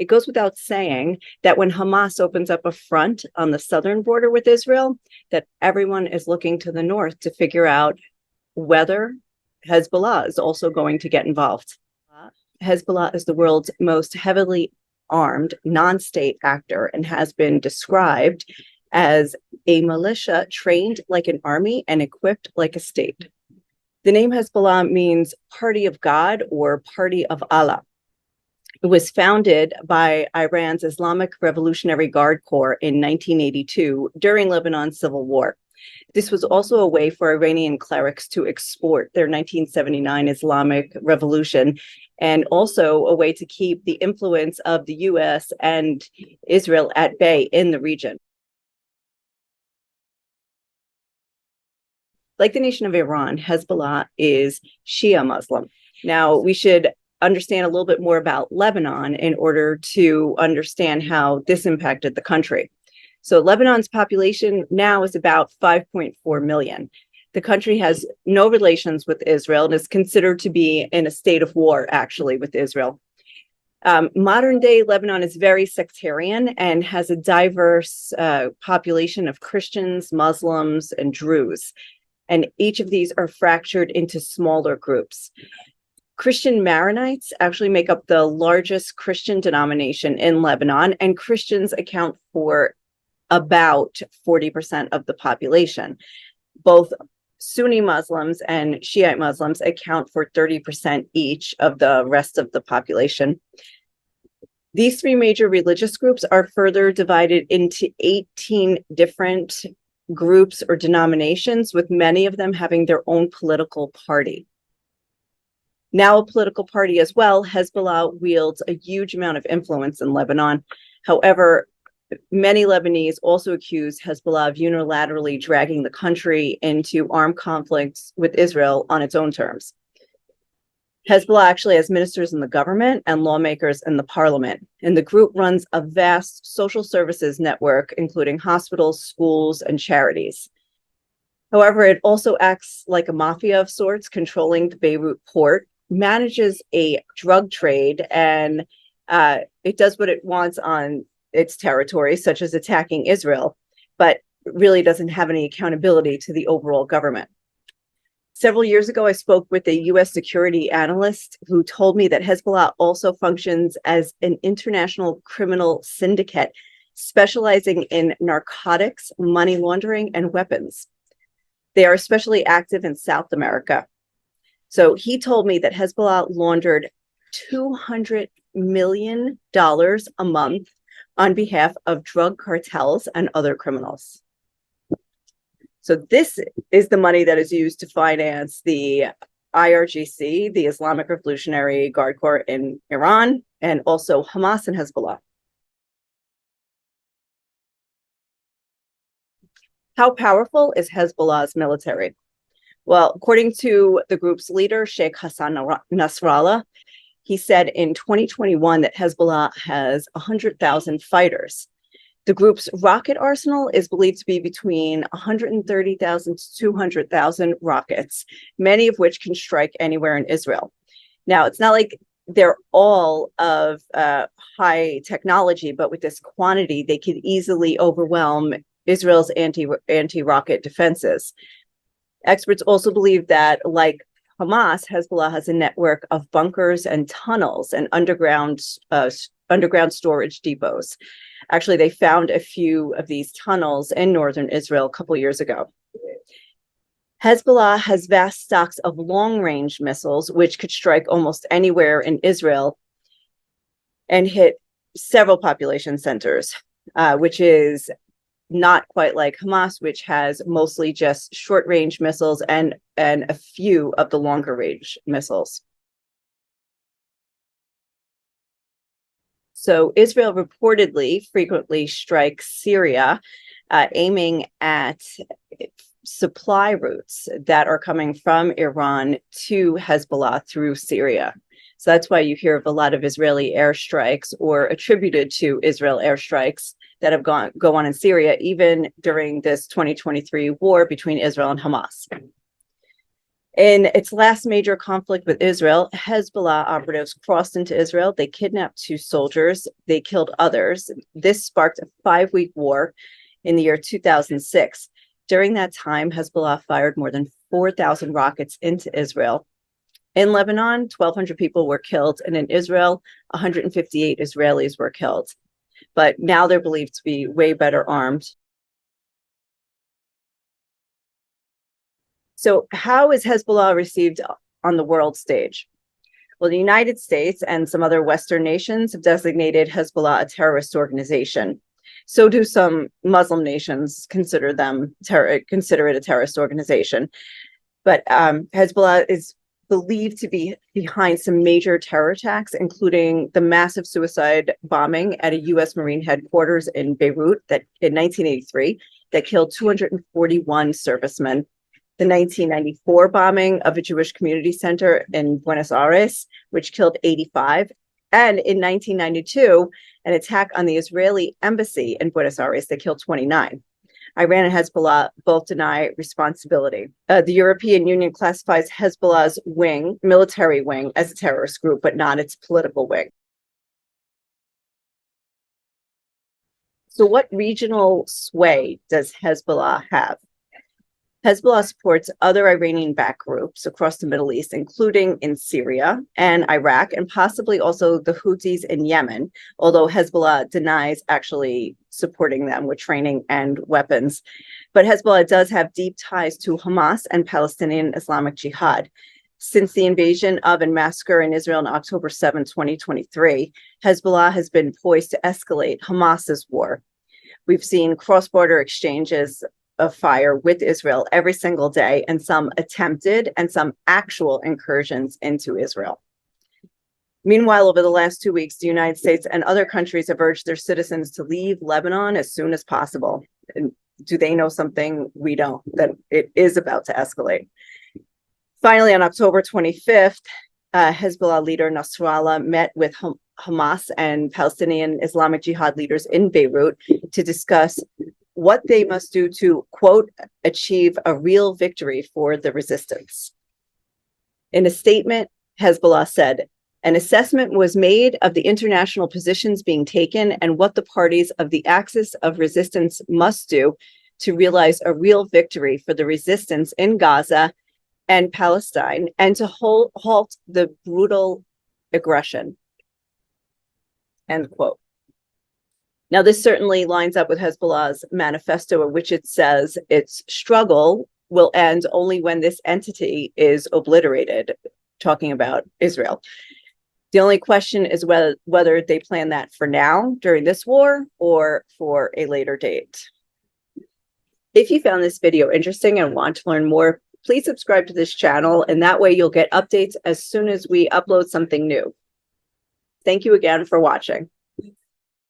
It goes without saying that when Hamas opens up a front on the southern border with Israel, that everyone is looking to the north to figure out whether Hezbollah is also going to get involved. Hezbollah is the world's most heavily armed non-state actor and has been described as a militia trained like an army and equipped like a state. The name Hezbollah means Party of God or Party of Allah. It was founded by Iran's Islamic Revolutionary Guard Corps in 1982 during Lebanon's civil war. This was also a way for Iranian clerics to export their 1979 Islamic revolution, and also a way to keep the influence of the US and Israel at bay in the region. Like the nation of Iran, Hezbollah is Shia Muslim. Now, we should understand a little bit more about Lebanon in order to understand how this impacted the country. So Lebanon's population now is about 5.4 million. The country has no relations with Israel and is considered to be in a state of war, actually, with Israel. Modern day Lebanon is very sectarian and has a diverse population of Christians, Muslims, and Druze. And each of these are fractured into smaller groups. Christian Maronites actually make up the largest Christian denomination in Lebanon, and Christians account for about 40% of the population. Both Sunni Muslims and Shiite Muslims account for 30% each of the rest of the population. These three major religious groups are further divided into 18 different groups or denominations, with many of them having their own political party. Now a political party as well, Hezbollah wields a huge amount of influence in Lebanon. However, many Lebanese also accuse Hezbollah of unilaterally dragging the country into armed conflicts with Israel on its own terms. Hezbollah actually has ministers in the government and lawmakers in the parliament, and the group runs a vast social services network, including hospitals, schools, and charities. However, it also acts like a mafia of sorts, controlling the Beirut port, manages a drug trade, and it does what it wants on its territory, such as attacking Israel, but really doesn't have any accountability to the overall government. Several years ago, I spoke with a US security analyst who told me that Hezbollah also functions as an international criminal syndicate specializing in narcotics, money laundering, and weapons. They are especially active in South America. So he told me that Hezbollah laundered $200 million a month on behalf of drug cartels and other criminals. So this is the money that is used to finance the IRGC, the Islamic Revolutionary Guard Corps in Iran, and also Hamas and Hezbollah. How powerful is Hezbollah's military? Well, according to the group's leader, Sheikh Hassan Nasrallah, he said in 2021 that Hezbollah has 100,000 fighters. The group's rocket arsenal is believed to be between 130,000 to 200,000 rockets, many of which can strike anywhere in Israel. Now, it's not like they're all of high technology, but with this quantity, they could easily overwhelm Israel's anti-rocket defenses. Experts also believe that, like Hamas, Hezbollah has a network of bunkers and tunnels and underground storage depots. Actually, they found a few of these tunnels in northern Israel a couple years ago. Hezbollah has vast stocks of long-range missiles, which could strike almost anywhere in Israel and hit several population centers, which is not quite like Hamas, which has mostly just short-range missiles and a few of the longer-range missiles. So Israel reportedly frequently strikes Syria, aiming at supply routes that are coming from Iran to Hezbollah through Syria. So that's why you hear of a lot of Israeli airstrikes or attributed to Israel airstrikes that have go on in Syria, even during this 2023 war between Israel and Hamas. In its last major conflict with Israel, Hezbollah operatives crossed into Israel. They kidnapped 2 soldiers. They killed others. This sparked a 5-week war in the year 2006. During that time, Hezbollah fired more than 4,000 rockets into Israel. In Lebanon, 1,200 people were killed, and in Israel, 158 Israelis were killed. But now they're believed to be way better armed. So how is Hezbollah received on the world stage? Well, the United States and some other Western nations have designated Hezbollah a terrorist organization. So do some Muslim nations consider it a terrorist organization. But Hezbollah is believed to be behind some major terror attacks, including the massive suicide bombing at a U.S. Marine headquarters in Beirut in 1983 that killed 241 servicemen. The 1994 bombing of a Jewish community center in Buenos Aires, which killed 85. And in 1992, an attack on the Israeli embassy in Buenos Aires that killed 29. Iran and Hezbollah both deny responsibility. The European Union classifies Hezbollah's military wing, as a terrorist group, but not its political wing. So what regional sway does Hezbollah have? Hezbollah supports other Iranian-backed groups across the Middle East, including in Syria and Iraq, and possibly also the Houthis in Yemen, although Hezbollah denies actually supporting them with training and weapons. But Hezbollah does have deep ties to Hamas and Palestinian Islamic Jihad. Since the invasion of and massacre in Israel on October 7, 2023, Hezbollah has been poised to escalate Hamas's war. We've seen cross-border exchanges of fire with Israel every single day, and some attempted and some actual incursions into Israel. Meanwhile, over the last 2 weeks, the United States and other countries have urged their citizens to leave Lebanon as soon as possible. And do they know something we don't, that it is about to escalate? Finally, on October 25th, Hezbollah leader Nasrallah met with Hamas and Palestinian Islamic Jihad leaders in Beirut to discuss what they must do to, quote, achieve a real victory for the resistance. In a statement, Hezbollah said, an assessment was made of the international positions being taken and what the parties of the axis of resistance must do to realize a real victory for the resistance in Gaza and Palestine, and to halt the brutal aggression, end quote. Now, this certainly lines up with Hezbollah's manifesto, in which it says its struggle will end only when this entity is obliterated, talking about Israel. The only question is whether they plan that for now, during this war, or for a later date. If you found this video interesting and want to learn more, please subscribe to this channel, and that way you'll get updates as soon as we upload something new. Thank you again for watching.